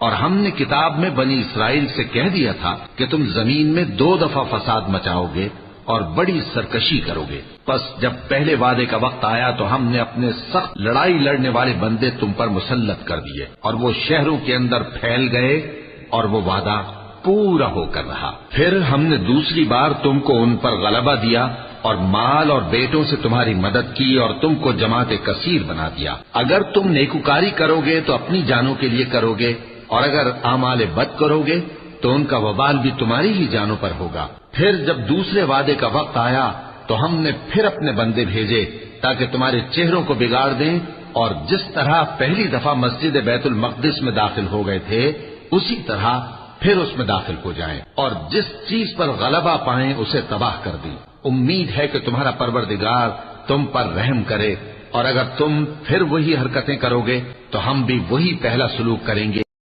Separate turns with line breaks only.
और हमने किताब में बनी इसराइल से कह दिया था कि तुम जमीन में 2 दफा फसाद मचाओगे और बड़ी सरकशी करोगे। बस जब पहले वादे का वक्त आया तो हमने अपने सख्त लड़ाई लड़ने वाले बंदे तुम पर मुसल्लत कर दिए और वो शहरों के अंदर फैल गए और वो वादा पूरा होकर रहा। फिर हमने दूसरी बार तुमको उन पर गलबा दिया और माल और बेटों से तुम्हारी मदद की और तुमको जमाते कसीर बना दिया। अगर तुम नेकुकारी करोगे तो अपनी जानों के लिए करोगे और अगर आमाल बद करोगे तो उनका वबाल भी तुम्हारी ही जानों पर होगा। फिर जब दूसरे वादे का वक्त आया तो हमने फिर अपने बंदे भेजे ताकि तुम्हारे चेहरों को बिगाड़ दें और जिस तरह पहली दफा मस्जिद बैतुल मक़दिस में दाखिल हो गए थे उसी तरह फिर उसमें दाखिल हो जाएं और जिस चीज पर गलबा पाएं उसे तबाह कर दें। उम्मीद है कि तुम्हारा परवरदिगार तुम पर रहम करे और अगर तुम फिर वही हरकतें करोगे तो हम भी वही पहला सलूक करेंगे